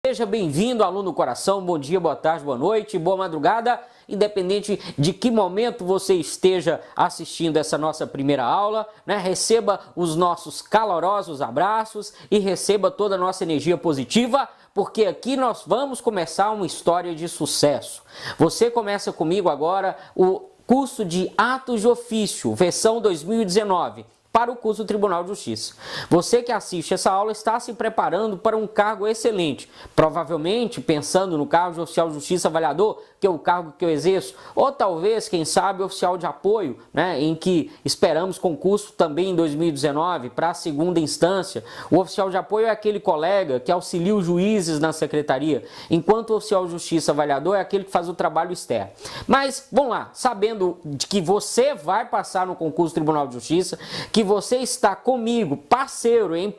Seja bem-vindo, aluno coração, bom dia, boa tarde, boa noite, boa madrugada, independente de que momento você esteja assistindo essa nossa primeira aula, né? Receba os nossos calorosos abraços e receba toda a nossa energia positiva, porque aqui nós vamos começar uma história de sucesso. Você começa comigo agora o curso de Atos de Ofício, versão 2019. Para o curso do Tribunal de Justiça. Você que assiste essa aula está se preparando para um cargo excelente, provavelmente pensando no cargo de oficial de justiça avaliador, que é o cargo que eu exerço, ou talvez, quem sabe, oficial de apoio, né, em que esperamos concurso também em 2019 para a segunda instância. O oficial de apoio é aquele colega que auxilia os juízes na secretaria, enquanto o oficial de justiça avaliador é aquele que faz o trabalho externo. Mas, vamos lá, sabendo de que você vai passar no concurso do Tribunal de Justiça, que você está comigo, parceiros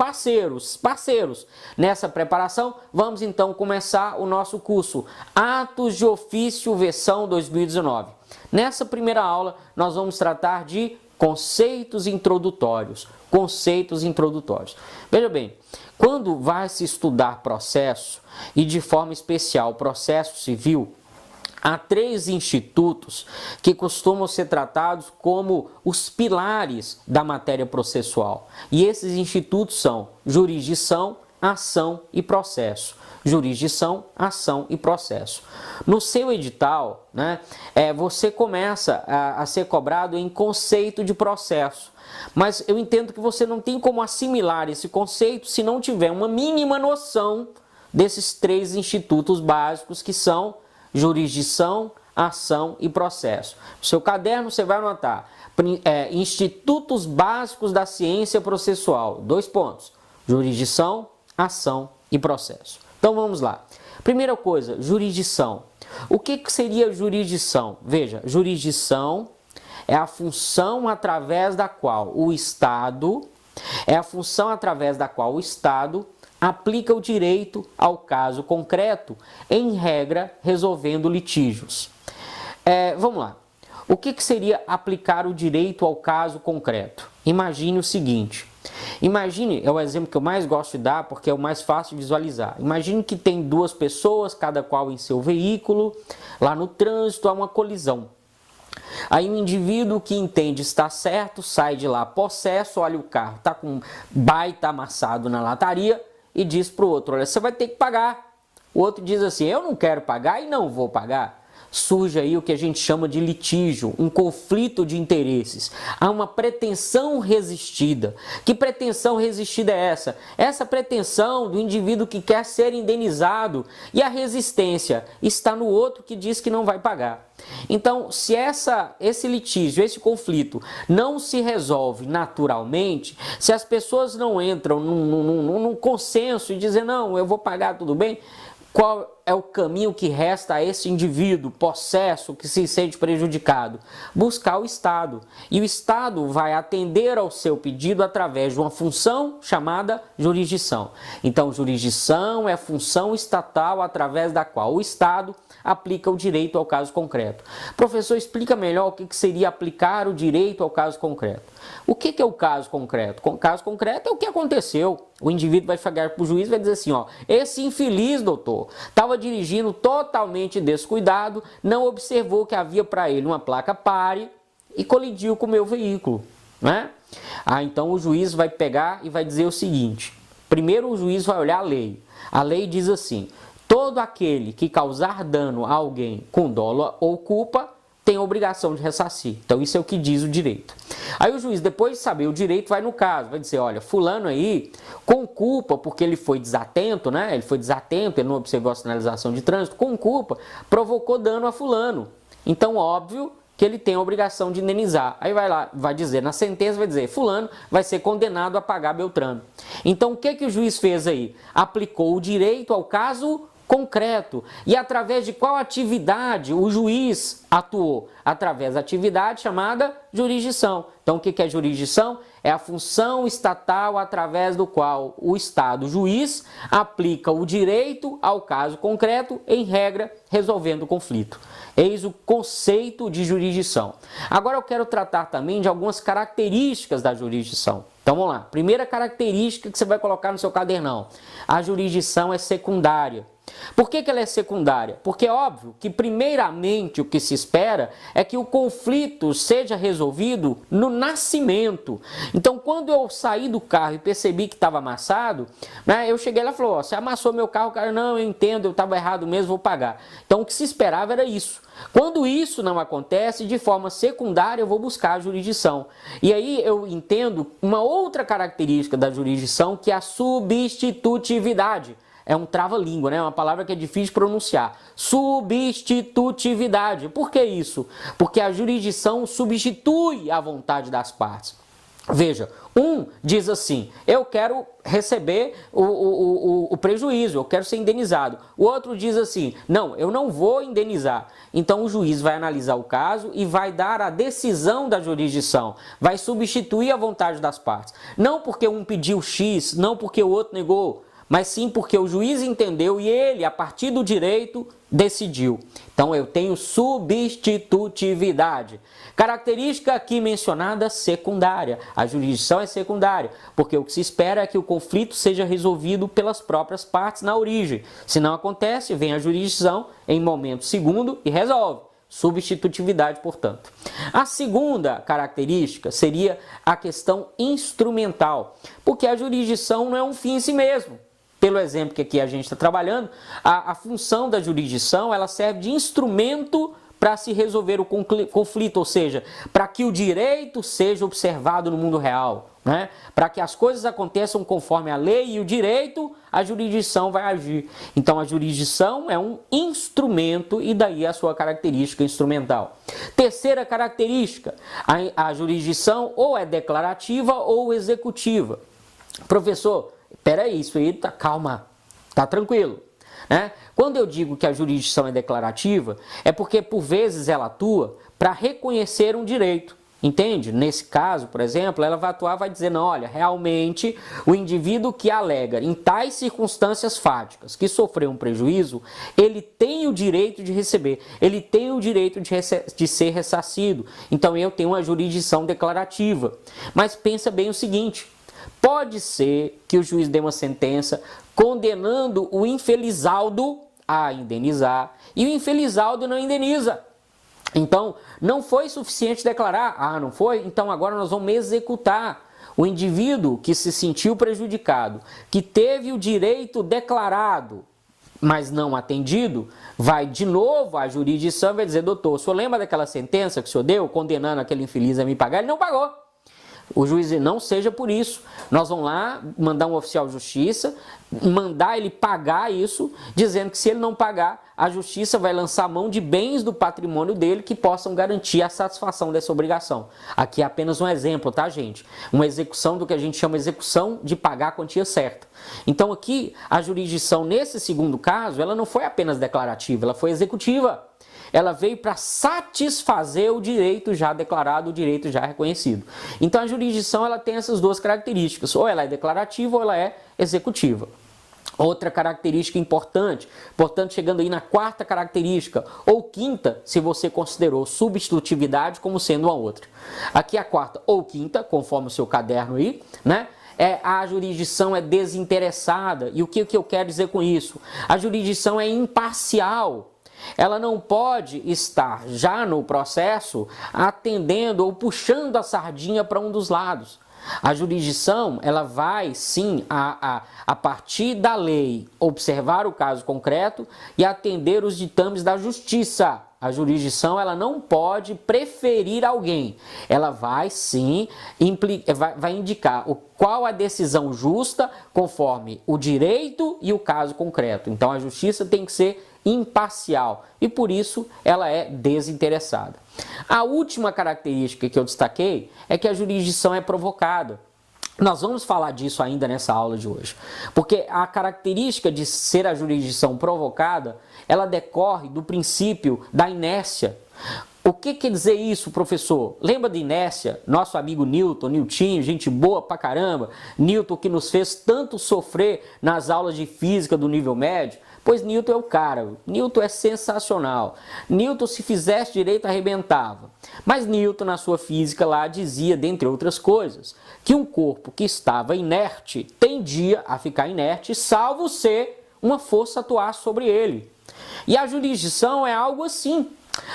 nessa preparação, vamos então começar o nosso curso Atos de Ofício versão 2019. Nessa primeira aula, nós vamos tratar de conceitos introdutórios. Veja bem, quando vai se estudar processo, e de forma especial processo civil, há três institutos que costumam ser tratados como os pilares da matéria processual. E esses institutos são jurisdição, ação e processo. Jurisdição, ação e processo. No seu edital, né, você começa a ser cobrado em conceito de processo. Mas eu entendo que você não tem como assimilar esse conceito se não tiver uma mínima noção desses três institutos básicos que são jurisdição, ação e processo. No seu caderno você vai anotar Institutos Básicos da Ciência Processual, 2 pontos, jurisdição, ação e processo. Então vamos lá. Primeira coisa, jurisdição. O que seria jurisdição? Veja, jurisdição é a função através da qual o Estado aplica o direito ao caso concreto, em regra, resolvendo litígios. Vamos lá. O que seria aplicar o direito ao caso concreto? Imagine o seguinte. É o exemplo que eu mais gosto de dar, porque é o mais fácil de visualizar. Imagine que tem 2 pessoas, cada qual em seu veículo, lá no trânsito há uma colisão. Aí um indivíduo que entende estar certo, sai de lá possesso, olha o carro, está com um baita amassado na lataria, e diz para o outro, olha, você vai ter que pagar. O outro diz assim, eu não quero pagar e não vou pagar. Surge aí o que a gente chama de litígio, um conflito de interesses. Há uma pretensão resistida. Que pretensão resistida é essa? Essa pretensão do indivíduo que quer ser indenizado e a resistência está no outro que diz que não vai pagar. Então, se esse litígio, esse conflito não se resolve naturalmente, se as pessoas não entram num consenso e dizem, não, eu vou pagar, tudo bem, qual é o caminho que resta a esse indivíduo possesso que se sente prejudicado? Buscar o Estado. E o Estado vai atender ao seu pedido através de uma função chamada jurisdição. Então, jurisdição é a função estatal através da qual o Estado aplica o direito ao caso concreto. Professor, explica melhor o que seria aplicar o direito ao caso concreto. O que é o caso concreto? O caso concreto é o que aconteceu. O indivíduo vai chegar para o juiz e vai dizer assim, ó, esse infeliz, doutor, estava dirigindo totalmente descuidado, não observou que havia para ele uma placa pare e colidiu com o meu veículo, né? Então o juiz vai pegar e vai dizer o seguinte, primeiro o juiz vai olhar a lei. A lei diz assim, todo aquele que causar dano a alguém com dolo ou culpa tem a obrigação de ressarcir. Então isso é o que diz o direito. Aí o juiz, depois de saber o direito, vai no caso, vai dizer, olha, fulano aí, com culpa, porque ele foi desatento, né? Ele não observou a sinalização de trânsito, com culpa, provocou dano a fulano. Então, óbvio que ele tem a obrigação de indenizar. Aí vai lá, vai dizer, na sentença vai dizer, fulano vai ser condenado a pagar Beltrano. Então, o que o juiz fez aí? Aplicou o direito ao caso concreto. E através de qual atividade o juiz atuou? Através da atividade chamada jurisdição. Então, o que é jurisdição? É a função estatal através do qual o Estado, o juiz, aplica o direito ao caso concreto, em regra, resolvendo o conflito. Eis o conceito de jurisdição. Agora eu quero tratar também de algumas características da jurisdição. Então vamos lá. Primeira característica que você vai colocar no seu cadernão. A jurisdição é secundária. Por que ela é secundária? Porque é óbvio que primeiramente o que se espera é que o conflito seja resolvido no nascimento. Então quando eu saí do carro e percebi que estava amassado, né, eu cheguei lá e falei, ó, você amassou meu carro, cara, não, eu entendo, eu estava errado mesmo, vou pagar. Então o que se esperava era isso. Quando isso não acontece, de forma secundária eu vou buscar a jurisdição. E aí eu entendo uma outra característica da jurisdição, que é a substitutividade. É um trava-língua, né? Uma palavra que é difícil de pronunciar. Substitutividade. Por que isso? Porque a jurisdição substitui a vontade das partes. Veja, um diz assim, eu quero receber o prejuízo, eu quero ser indenizado. O outro diz assim, não, eu não vou indenizar. Então o juiz vai analisar o caso e vai dar a decisão da jurisdição, vai substituir a vontade das partes. Não porque um pediu X, não porque o outro negou, mas sim porque o juiz entendeu e ele, a partir do direito, decidiu. Então eu tenho substitutividade. Característica aqui mencionada, secundária. A jurisdição é secundária, porque o que se espera é que o conflito seja resolvido pelas próprias partes na origem. Se não acontece, vem a jurisdição em momento segundo e resolve. Substitutividade, portanto. A segunda característica seria a questão instrumental, porque a jurisdição não é um fim em si mesmo. Pelo exemplo que aqui a gente está trabalhando, a função da jurisdição ela serve de instrumento para se resolver o conflito, ou seja, para que o direito seja observado no mundo real, né? Para que as coisas aconteçam conforme a lei e o direito, a jurisdição vai agir. Então a jurisdição é um instrumento e daí a sua característica instrumental. Terceira característica, a jurisdição ou é declarativa ou executiva. Professor, peraí, isso aí, calma, tá tranquilo, né? Quando eu digo que a jurisdição é declarativa, é porque por vezes ela atua para reconhecer um direito, entende? Nesse caso, por exemplo, ela vai atuar, vai dizer, não, olha, realmente o indivíduo que alega em tais circunstâncias fáticas que sofreu um prejuízo, ele tem o direito de receber, ele tem o direito de ser ressarcido. Então eu tenho uma jurisdição declarativa. Mas pensa bem o seguinte, pode ser que o juiz dê uma sentença condenando o infelizaldo a indenizar e o infelizaldo não indeniza. Então, não foi suficiente declarar, não foi? Então agora nós vamos executar. O indivíduo que se sentiu prejudicado, que teve o direito declarado, mas não atendido, vai de novo à jurisdição e vai dizer, doutor, o senhor lembra daquela sentença que o senhor deu, condenando aquele infeliz a me pagar? Ele não pagou. O juiz diz, não seja por isso, nós vamos lá mandar um oficial de justiça, mandar ele pagar isso, dizendo que se ele não pagar, a justiça vai lançar mão de bens do patrimônio dele que possam garantir a satisfação dessa obrigação. Aqui é apenas um exemplo, tá, gente? Uma execução do que a gente chama de execução de pagar a quantia certa. Então aqui, a jurisdição nesse segundo caso, ela não foi apenas declarativa, ela foi executiva. Ela veio para satisfazer o direito já declarado, o direito já reconhecido. Então a jurisdição ela tem essas duas características, ou ela é declarativa ou ela é executiva. Outra característica importante, portanto chegando aí na quarta característica, ou quinta, se você considerou substitutividade como sendo uma outra. Aqui a quarta ou quinta, conforme o seu caderno aí, né? A jurisdição é desinteressada. E o que eu quero dizer com isso? A jurisdição é imparcial. Ela não pode estar já no processo atendendo ou puxando a sardinha para um dos lados. A jurisdição, ela vai sim, a partir da lei, observar o caso concreto e atender os ditames da justiça. A jurisdição, ela não pode preferir alguém. Ela vai sim, vai indicar qual a decisão justa conforme o direito e o caso concreto. Então a justiça tem que ser imparcial e por isso ela é desinteressada. A última característica que eu destaquei é que a jurisdição é provocada. Nós vamos falar disso ainda nessa aula de hoje, porque a característica de ser a jurisdição provocada, ela decorre do princípio da inércia. O que quer dizer isso, professor? Lembra de inércia? Nosso amigo Newtinho, gente boa pra caramba, Newton que nos fez tanto sofrer nas aulas de física do nível médio. Pois Newton é o cara, Newton é sensacional. Newton, se fizesse direito, arrebentava. Mas Newton, na sua física lá, dizia, dentre outras coisas, que um corpo que estava inerte tendia a ficar inerte, salvo ser uma força atuar sobre ele. E a jurisdição é algo assim.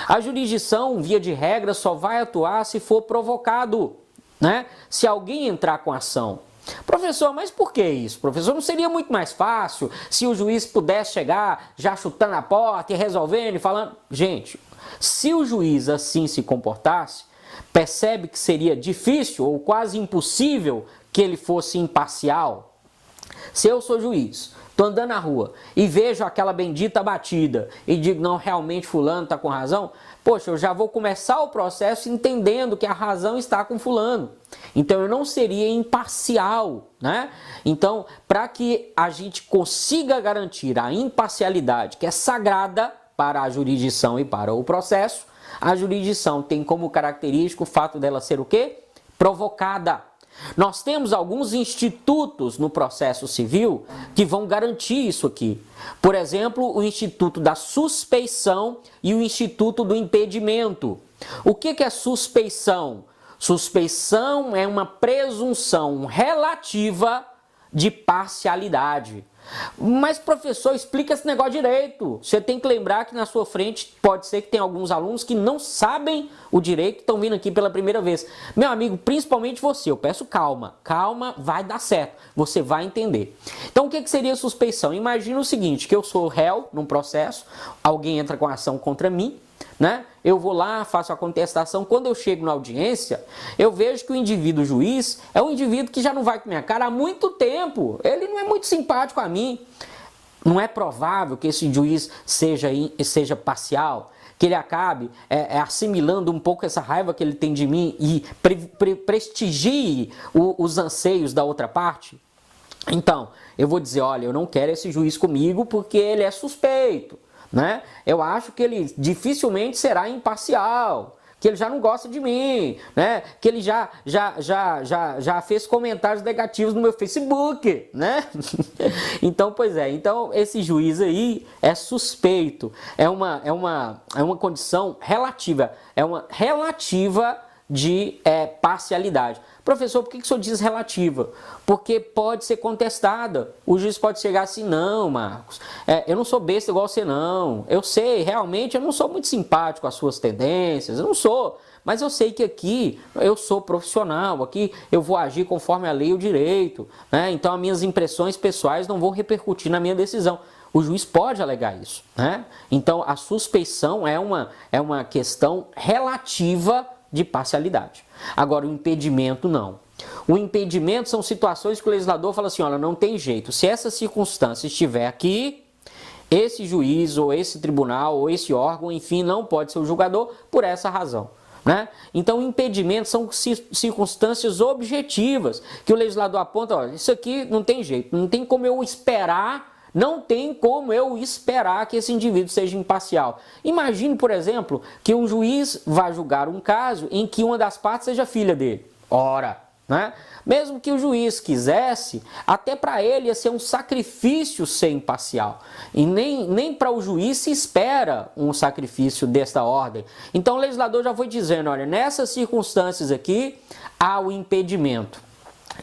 A jurisdição, via de regra, só vai atuar se for provocado, né? Se alguém entrar com ação. Professor, mas por que isso? Professor, não seria muito mais fácil se o juiz pudesse chegar já chutando a porta e resolvendo e falando... Gente, se o juiz assim se comportasse, percebe que seria difícil ou quase impossível que ele fosse imparcial? Se eu sou juiz, estou andando na rua e vejo aquela bendita batida e digo, não, realmente fulano está com razão, poxa, eu já vou começar o processo entendendo que a razão está com fulano. Então eu não seria imparcial, né? Então, para que a gente consiga garantir a imparcialidade, que é sagrada para a jurisdição e para o processo, a jurisdição tem como característica o fato dela ser o quê? Provocada. Nós temos alguns institutos no processo civil que vão garantir isso aqui. Por exemplo, o Instituto da Suspeição e o Instituto do Impedimento. O que é suspeição? Suspeição é uma presunção relativa de parcialidade. Mas, professor, explica esse negócio direito. Você tem que lembrar que na sua frente pode ser que tem alguns alunos que não sabem o direito, estão vindo aqui pela primeira vez. Meu amigo, principalmente você, eu peço calma. Calma, vai dar certo. Você vai entender. Então, o que seria suspeição? Imagina o seguinte, que eu sou réu num processo, alguém entra com ação contra mim, né? Eu vou lá, faço a contestação. Quando eu chego na audiência, eu vejo que o indivíduo juiz é um indivíduo que já não vai com minha cara há muito tempo. Ele não é muito simpático a mim. Não é provável que esse juiz seja parcial, que ele acabe assimilando um pouco essa raiva que ele tem de mim e prestigie os anseios da outra parte. Então, eu vou dizer, olha, eu não quero esse juiz comigo porque ele é suspeito. Né? Eu acho que ele dificilmente será imparcial, que ele já não gosta de mim, né? Que ele já fez comentários negativos no meu Facebook, né? Então, pois é, então esse juiz aí é suspeito, é uma condição relativa, é uma relativa de parcialidade. Professor, por que o senhor diz relativa? Porque pode ser contestada. O juiz pode chegar assim, não, Marcos, eu não sou besta igual você não. Eu sei, realmente, eu não sou muito simpático às suas tendências, eu não sou. Mas eu sei que aqui eu sou profissional, aqui eu vou agir conforme a lei e o direito, né? Então as minhas impressões pessoais não vão repercutir na minha decisão. O juiz pode alegar isso, né? Então a suspeição é uma questão relativa de parcialidade. Agora, o impedimento não. O impedimento são situações que o legislador fala assim, olha, não tem jeito. Se essa circunstância estiver aqui, esse juiz, ou esse tribunal, ou esse órgão, enfim, não pode ser o julgador por essa razão. Né? Então, impedimentos são circunstâncias objetivas que o legislador aponta, olha, isso aqui não tem jeito, não tem como eu esperar. Não tem como eu esperar que esse indivíduo seja imparcial. Imagine, por exemplo, que um juiz vai julgar um caso em que uma das partes seja filha dele. Ora, né? Mesmo que o juiz quisesse, até para ele ia ser um sacrifício ser imparcial. E nem para o juiz se espera um sacrifício desta ordem. Então o legislador já foi dizendo, olha, nessas circunstâncias aqui há o impedimento.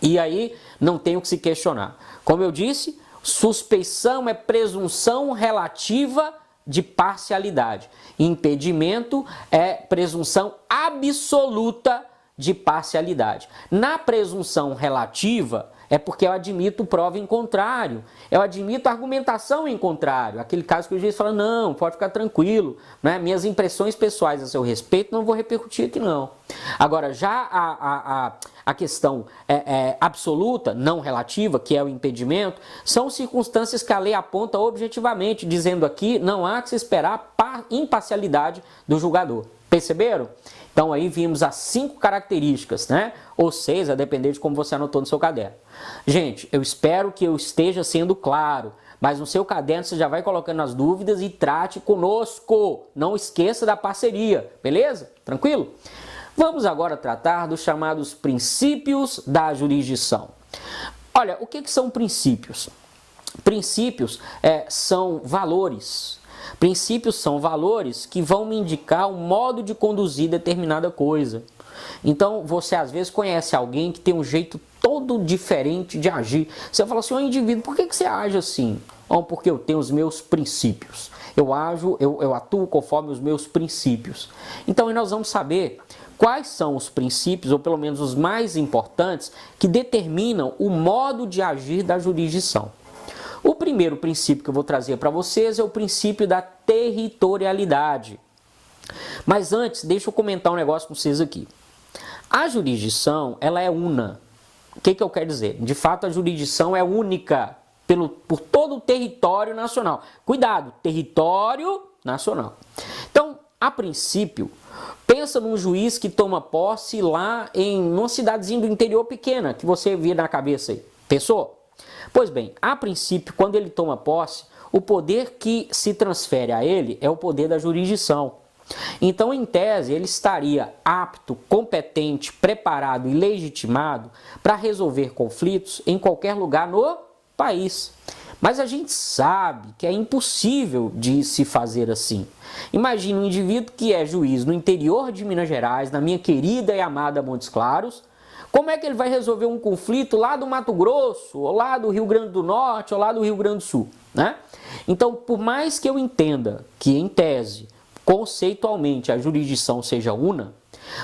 E aí não tem o que se questionar. Como eu disse, suspeição é presunção relativa de parcialidade. Impedimento é presunção absoluta de parcialidade. Na presunção relativa, é porque eu admito prova em contrário, eu admito argumentação em contrário, aquele caso que o juiz fala, não, pode ficar tranquilo, né? Minhas impressões pessoais a seu respeito não vou repercutir aqui não. Agora, já a questão absoluta, não relativa, que é o impedimento, são circunstâncias que a lei aponta objetivamente, dizendo aqui, não há que se esperar imparcialidade do julgador. Perceberam? Então aí vimos as 5 características, né? Ou 6, a depender de como você anotou no seu caderno. Gente, eu espero que eu esteja sendo claro, mas no seu caderno você já vai colocando as dúvidas e trate conosco. Não esqueça da parceria, beleza? Tranquilo? Vamos agora tratar dos chamados princípios da jurisdição. Olha, o que são princípios? Princípios são valores. Princípios são valores que vão me indicar o modo de conduzir determinada coisa. Então, você às vezes conhece alguém que tem um jeito todo diferente de agir. Você fala assim, ô indivíduo, por que você age assim? Ou porque eu tenho os meus princípios. Eu atuo conforme os meus princípios. Então nós vamos saber quais são os princípios, ou pelo menos os mais importantes, que determinam o modo de agir da jurisdição. O primeiro princípio que eu vou trazer para vocês é o princípio da territorialidade. Mas antes, deixa eu comentar um negócio com vocês aqui. A jurisdição, ela é una. O que eu quero dizer? De fato, a jurisdição é única por todo o território nacional. Cuidado, território nacional. Então, a princípio, pensa num juiz que toma posse lá em uma cidadezinha do interior pequena, que você vê na cabeça aí. Pensou? Pois bem, a princípio, quando ele toma posse, o poder que se transfere a ele é o poder da jurisdição. Então, em tese, ele estaria apto, competente, preparado e legitimado para resolver conflitos em qualquer lugar no país. Mas a gente sabe que é impossível de se fazer assim. Imagine um indivíduo que é juiz no interior de Minas Gerais, na minha querida e amada Montes Claros. Como é que ele vai resolver um conflito lá do Mato Grosso, ou lá do Rio Grande do Norte, ou lá do Rio Grande do Sul, né? Então, por mais que eu entenda que, em tese, conceitualmente a jurisdição seja una,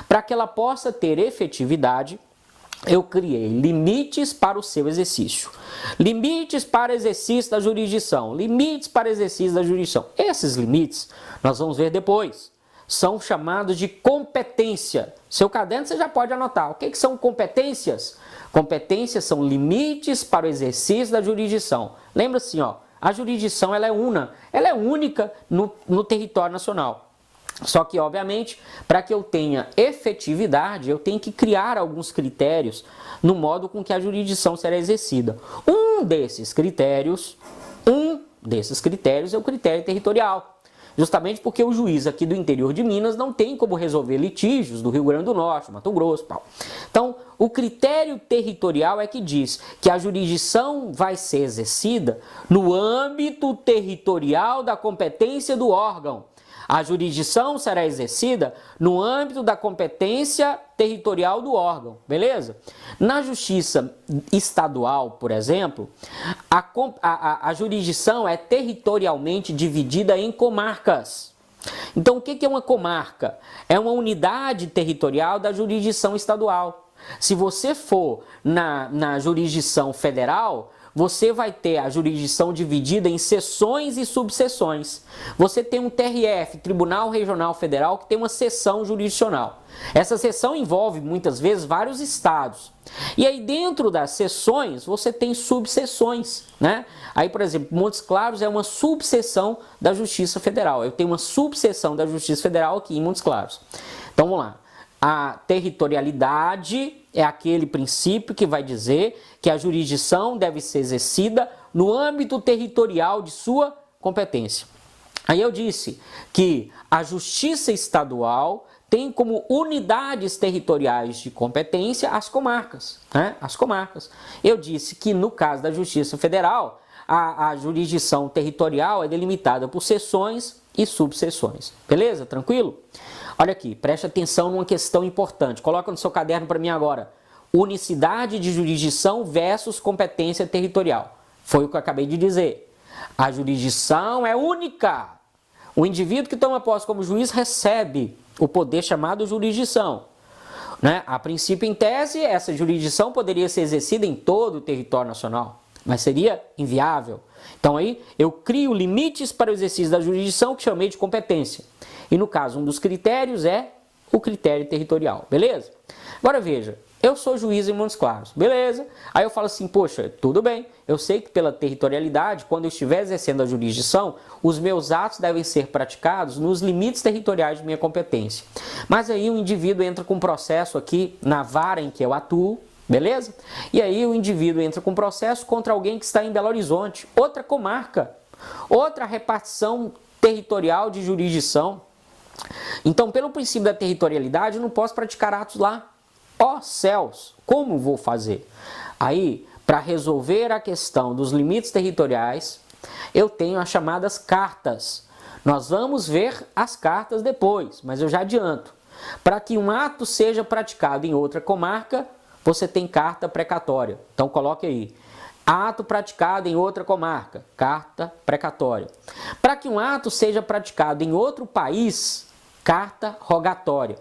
para que ela possa ter efetividade, eu criei limites para o seu exercício. Limites para exercício da jurisdição. Limites para exercício da jurisdição. Esses limites, nós vamos ver depois, são chamados de competência. Seu caderno você já pode anotar. O que são competências? Competências são limites para o exercício da jurisdição. Lembra assim, ó, a jurisdição ela é una, ela é única no território nacional. Só que, obviamente, para que eu tenha efetividade, eu tenho que criar alguns critérios no modo com que a jurisdição será exercida. Um desses critérios é o critério territorial. Justamente porque o juiz aqui do interior de Minas não tem como resolver litígios do Rio Grande do Norte, Mato Grosso e tal. Então, o critério territorial é que diz que a jurisdição vai ser exercida no âmbito territorial da competência do órgão. A jurisdição será exercida no âmbito da competência territorial do órgão, beleza? Na justiça estadual, por exemplo, a jurisdição é territorialmente dividida em comarcas. Então, o que é uma comarca? É uma unidade territorial da jurisdição estadual. Se você for na jurisdição federal, você vai ter a jurisdição dividida em seções e subseções. Você tem um TRF, Tribunal Regional Federal, que tem uma seção jurisdicional. Essa seção envolve, muitas vezes, vários estados. E aí, dentro das seções, você tem subseções, né? Aí, por exemplo, Montes Claros é uma subseção da Justiça Federal. Eu tenho uma subseção da Justiça Federal aqui em Montes Claros. Então, vamos lá. A territorialidade é aquele princípio que vai dizer que a jurisdição deve ser exercida no âmbito territorial de sua competência. Aí eu disse que a Justiça Estadual tem como unidades territoriais de competência as comarcas, né? As comarcas. Eu disse que no caso da Justiça Federal, a jurisdição territorial é delimitada por seções e subseções. Beleza? Tranquilo? Olha aqui, preste atenção numa questão importante. Coloca no seu caderno para mim agora. Unicidade de jurisdição versus competência territorial. Foi o que eu acabei de dizer. A jurisdição é única. O indivíduo que toma posse como juiz recebe o poder chamado jurisdição, né? A princípio, em tese, essa jurisdição poderia ser exercida em todo o território nacional, mas seria inviável. Então aí eu crio limites para o exercício da jurisdição que chamei de competência. E no caso, um dos critérios é o critério territorial, beleza? Agora veja, eu sou juiz em Montes Claros, beleza? Aí eu falo assim, poxa, tudo bem, eu sei que pela territorialidade, quando eu estiver exercendo a jurisdição, os meus atos devem ser praticados nos limites territoriais de minha competência. Mas aí o indivíduo entra com um processo aqui na vara em que eu atuo, beleza? E aí o indivíduo entra com um processo contra alguém que está em Belo Horizonte, outra comarca, outra repartição territorial de jurisdição. Então, pelo princípio da territorialidade, eu não posso praticar atos lá. Ó céus, como vou fazer? Aí, para resolver a questão dos limites territoriais, eu tenho as chamadas cartas. Nós vamos ver as cartas depois, mas eu já adianto. Para que um ato seja praticado em outra comarca, você tem carta precatória. Então, coloque aí. Ato praticado em outra comarca, carta precatória. Para que um ato seja praticado em outro país, carta rogatória.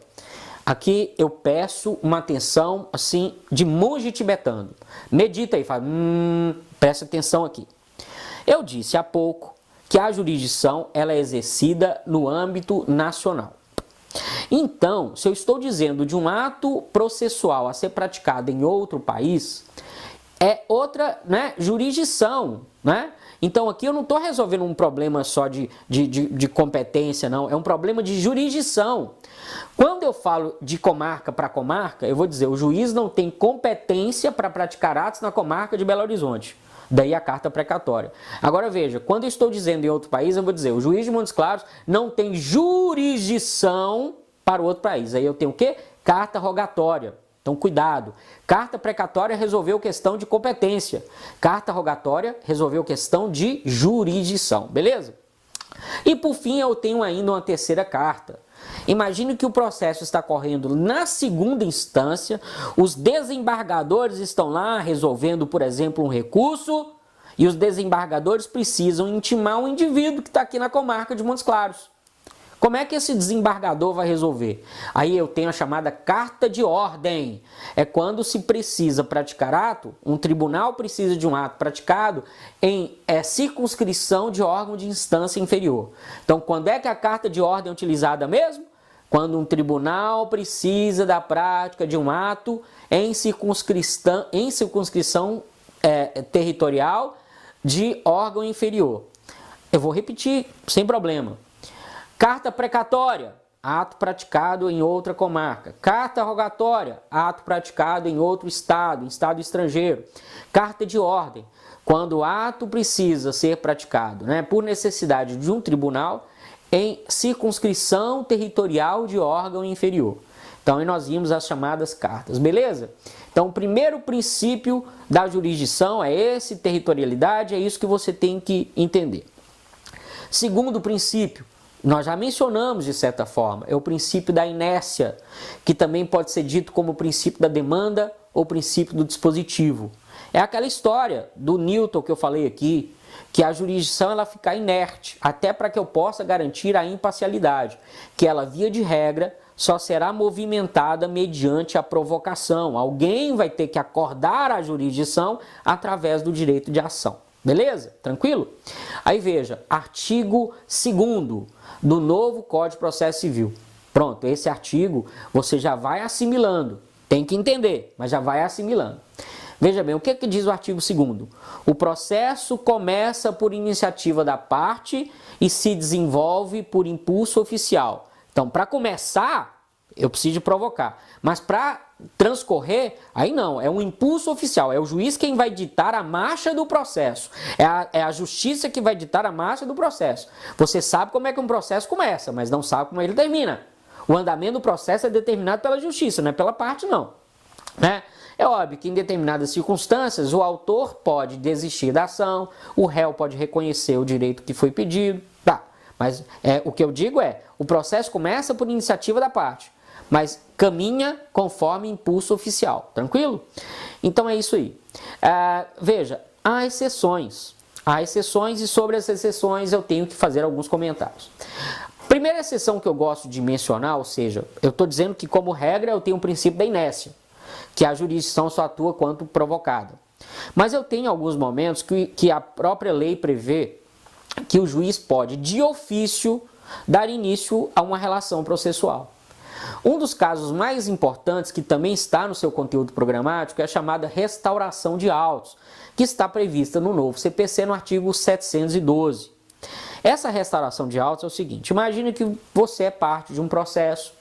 Aqui eu peço uma atenção assim de monge tibetano. Medita aí, fala, presta atenção aqui. Eu disse há pouco que a jurisdição ela é exercida no âmbito nacional. Então, se eu estou dizendo de um ato processual a ser praticado em outro país, é outra, né, jurisdição, né? Então aqui eu não estou resolvendo um problema só de competência, não. É um problema de jurisdição. Quando eu falo de comarca para comarca, eu vou dizer, o juiz não tem competência para praticar atos na comarca de Belo Horizonte. Daí a carta precatória. Agora veja, quando eu estou dizendo em outro país, eu vou dizer, o juiz de Montes Claros não tem jurisdição para o outro país. Aí eu tenho o quê? Carta rogatória. Então, cuidado. Carta precatória resolveu questão de competência. Carta rogatória resolveu questão de jurisdição. Beleza? E, por fim, eu tenho ainda uma terceira carta. Imagine que o processo está correndo na segunda instância, os desembargadores estão lá resolvendo, por exemplo, um recurso, e os desembargadores precisam intimar um indivíduo que está aqui na comarca de Montes Claros. Como é que esse desembargador vai resolver? Aí eu tenho a chamada carta de ordem. É quando se precisa praticar ato, um tribunal precisa de um ato praticado em circunscrição de órgão de instância inferior. Então, quando é que a carta de ordem é utilizada mesmo? Quando um tribunal precisa da prática de um ato em circunscrição territorial de órgão inferior. Eu vou repetir, sem problema. Carta precatória, ato praticado em outra comarca. Carta rogatória, ato praticado em outro estado, em estado estrangeiro. Carta de ordem, quando o ato precisa ser praticado, né, por necessidade de um tribunal em circunscrição territorial de órgão inferior. Então, aí nós vimos as chamadas cartas, beleza? Então, o primeiro princípio da jurisdição é esse, territorialidade, é isso que você tem que entender. Segundo princípio, nós já mencionamos de certa forma, é o princípio da inércia, que também pode ser dito como o princípio da demanda ou princípio do dispositivo. É aquela história do Newton que eu falei aqui, que a jurisdição ela fica inerte, até para que eu possa garantir a imparcialidade, que ela, via de regra, só será movimentada mediante a provocação. Alguém vai ter que acordar a jurisdição através do direito de ação. Beleza? Tranquilo? Aí veja, artigo 2º do novo Código de Processo Civil. Pronto, esse artigo você já vai assimilando. Tem que entender, mas já vai assimilando. Veja bem, o que diz o artigo 2º? O processo começa por iniciativa da parte e se desenvolve por impulso oficial. Então, para começar, eu preciso provocar. Mas para transcorrer, aí não, é um impulso oficial, é o juiz quem vai ditar a marcha do processo, é a justiça que vai ditar a marcha do processo. Você sabe como é que um processo começa, mas não sabe como ele termina. O andamento do processo é determinado pela justiça, não é pela parte não. Né? É óbvio que em determinadas circunstâncias o autor pode desistir da ação, o réu pode reconhecer o direito que foi pedido, tá. Mas o que eu digo é, o processo começa por iniciativa da parte, mas caminha conforme impulso oficial, tranquilo? Então é isso aí. Veja, há exceções. Há exceções e sobre as exceções eu tenho que fazer alguns comentários. Primeira exceção que eu gosto de mencionar, ou seja, eu estou dizendo que como regra eu tenho o princípio da inércia, que a jurisdição só atua quanto provocada. Mas eu tenho alguns momentos que a própria lei prevê que o juiz pode, de ofício, dar início a uma relação processual. Um dos casos mais importantes, que também está no seu conteúdo programático, é a chamada restauração de autos, que está prevista no novo CPC no artigo 712. Essa restauração de autos é o seguinte, imagine que você é parte de um processo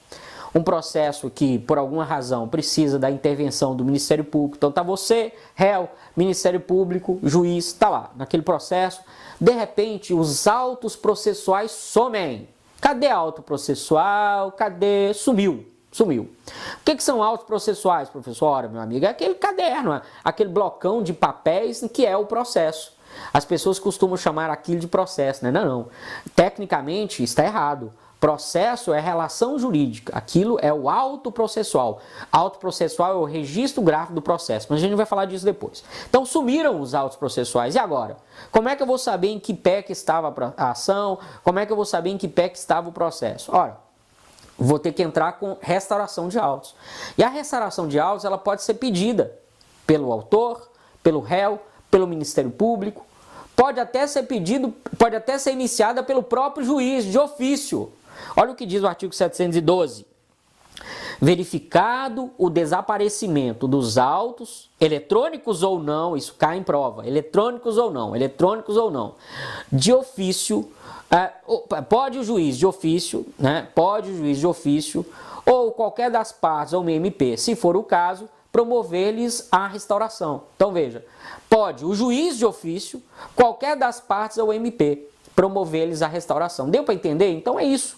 que por alguma razão precisa da intervenção do Ministério Público, então está você, réu, Ministério Público, juiz, está lá naquele processo, de repente os autos processuais somem. Cadê auto processual? Cadê? Sumiu. O que são autos processuais, professor? Ora, meu amigo, é aquele caderno, aquele blocão de papéis que é o processo. As pessoas costumam chamar aquilo de processo, né? Não. Tecnicamente está errado. Processo é relação jurídica, aquilo é o auto processual. Auto processual é o registro gráfico do processo, mas a gente vai falar disso depois. Então sumiram os autos processuais, e agora? Como é que eu vou saber em que pé que estava a ação? Como é que eu vou saber em que pé que estava o processo? Ora, vou ter que entrar com restauração de autos. E a restauração de autos ela pode ser pedida pelo autor, pelo réu, pelo Ministério Público, pode até ser iniciada pelo próprio juiz de ofício. Olha o que diz o artigo 712. Verificado o desaparecimento dos autos, eletrônicos ou não, isso cai em prova, eletrônicos ou não, de ofício, pode o juiz de ofício, né? Pode o juiz de ofício, ou qualquer das partes, ou MP, se for o caso, promover-lhes a restauração. Então veja, pode o juiz de ofício, qualquer das partes ou MP, promover-lhes a restauração. Deu para entender? Então é isso.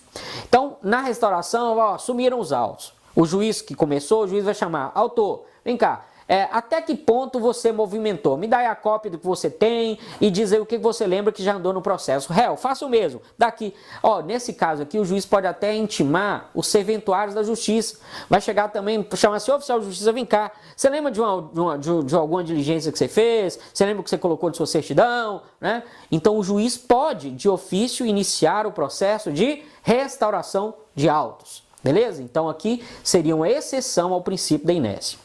Então, na restauração, ó, sumiram os autos. O juiz que começou, o juiz vai chamar, autor, vem cá, até que ponto você movimentou? Me dá aí a cópia do que você tem e diz aí o que você lembra que já andou no processo. Réu, faça o mesmo. Daqui, ó, nesse caso aqui, o juiz pode até intimar os serventuários da justiça. Vai chegar também, chamar assim, oficial de justiça, vem cá. Você lembra de alguma diligência que você fez? Você lembra que você colocou de sua certidão? Né? Então, o juiz pode, de ofício, iniciar o processo de restauração de autos. Beleza? Então, aqui seria uma exceção ao princípio da inércia.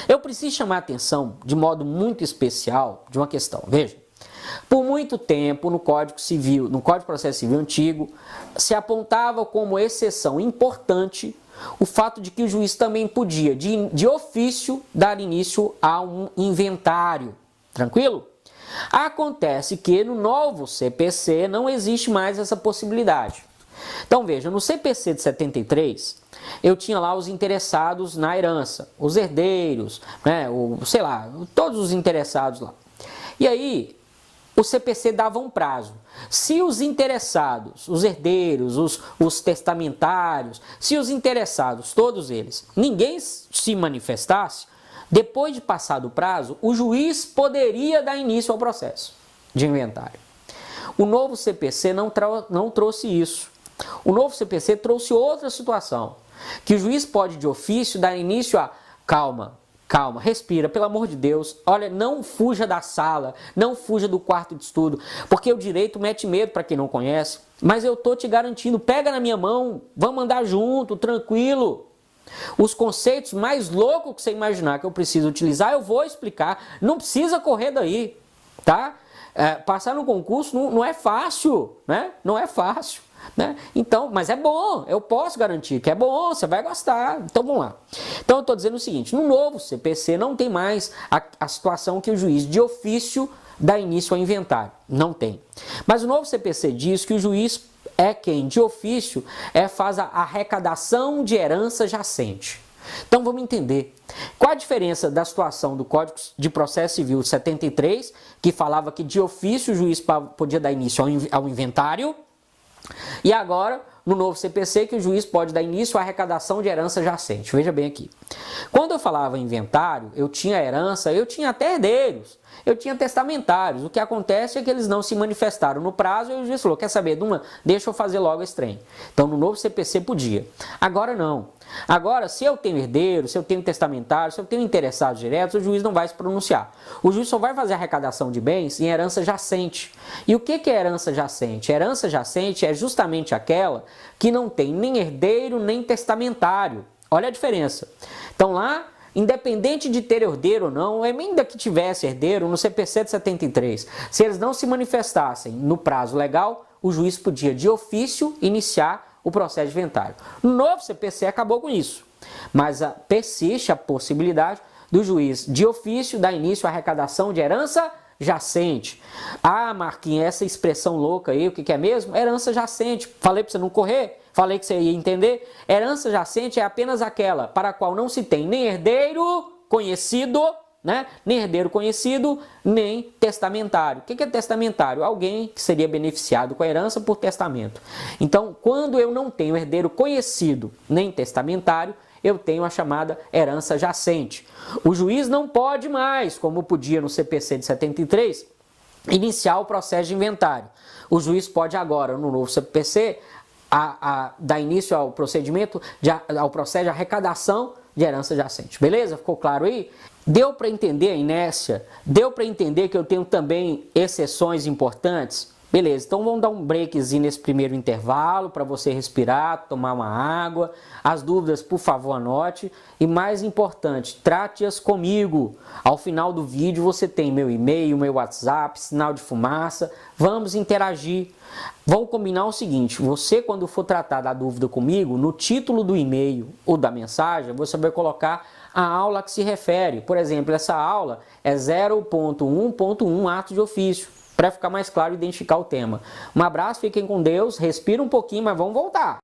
Eu preciso chamar a atenção de modo muito especial de uma questão. Veja, por muito tempo no Código Civil, no Código de Processo Civil antigo, se apontava como exceção importante o fato de que o juiz também podia, de ofício, dar início a um inventário. Tranquilo? Acontece que no novo CPC não existe mais essa possibilidade. Então veja, no CPC de 73, eu tinha lá os interessados na herança, os herdeiros, né, sei lá, todos os interessados lá. E aí, o CPC dava um prazo. Se os interessados, os herdeiros, os testamentários, se os interessados, todos eles, ninguém se manifestasse, depois de passado o prazo, o juiz poderia dar início ao processo de inventário. O novo CPC não trouxe isso. O novo CPC trouxe outra situação, que o juiz pode de ofício dar início a calma, respira, pelo amor de Deus, olha, não fuja da sala, não fuja do quarto de estudo, porque o direito mete medo para quem não conhece, mas eu tô te garantindo, pega na minha mão, vamos andar junto, tranquilo. Os conceitos mais loucos que você imaginar que eu preciso utilizar, eu vou explicar, não precisa correr daí, tá? Passar no concurso não é fácil, né? Não é fácil. Né? Então, mas é bom, eu posso garantir que é bom, você vai gostar. Então vamos lá. Então eu estou dizendo o seguinte, no novo CPC não tem mais a situação que o juiz de ofício dá início ao inventário. Não tem. Mas o novo CPC diz que o juiz é quem de ofício faz a arrecadação de herança jacente. Então vamos entender. Qual a diferença da situação do Código de Processo Civil 73, que falava que de ofício o juiz podia dar início ao inventário, e agora, no novo CPC, que o juiz pode dar início à arrecadação de herança jacente. Veja bem aqui. Quando eu falava inventário, eu tinha herança, eu tinha até herdeiros, eu tinha testamentários. O que acontece é que eles não se manifestaram no prazo e o juiz falou, quer saber de uma? Deixa eu fazer logo esse trem. Então, no novo CPC podia. Agora não. Agora, se eu tenho herdeiro, se eu tenho testamentário, se eu tenho interessados diretos, o juiz não vai se pronunciar. O juiz só vai fazer a arrecadação de bens em herança jacente. E o que é herança jacente? Herança jacente é justamente aquela que não tem nem herdeiro, nem testamentário. Olha a diferença. Então lá, independente de ter herdeiro ou não, ainda que tivesse herdeiro, no CPC de 73, se eles não se manifestassem no prazo legal, o juiz podia de ofício iniciar o processo de inventário. No novo CPC acabou com isso, mas persiste a possibilidade do juiz de ofício dar início à arrecadação de herança jacente. Ah, Marquinhos, essa expressão louca aí, o que é mesmo? Herança jacente. Falei para você não correr? Falei que você ia entender? Herança jacente é apenas aquela para a qual não se tem nem herdeiro conhecido, né? Nem herdeiro conhecido, nem testamentário. O que é testamentário? Alguém que seria beneficiado com a herança por testamento. Então, quando eu não tenho herdeiro conhecido, nem testamentário, eu tenho a chamada herança jacente. O juiz não pode mais, como podia no CPC de 73, iniciar o processo de inventário. O juiz pode agora, no novo CPC, dar início ao procedimento, ao processo de arrecadação de herança adjacente. Beleza? Ficou claro aí? Deu para entender a inércia? Deu para entender que eu tenho também exceções importantes? Beleza, então vamos dar um breakzinho nesse primeiro intervalo para você respirar, tomar uma água. As dúvidas, por favor, anote. E mais importante, trate-as comigo. Ao final do vídeo você tem meu e-mail, meu WhatsApp, sinal de fumaça. Vamos interagir. Vamos combinar o seguinte, você quando for tratar da dúvida comigo, no título do e-mail ou da mensagem, você vai colocar a aula que se refere. Por exemplo, essa aula é 0.1.1 ato de ofício. Para ficar mais claro, identificar o tema. Um abraço, fiquem com Deus, respira um pouquinho, mas vamos voltar.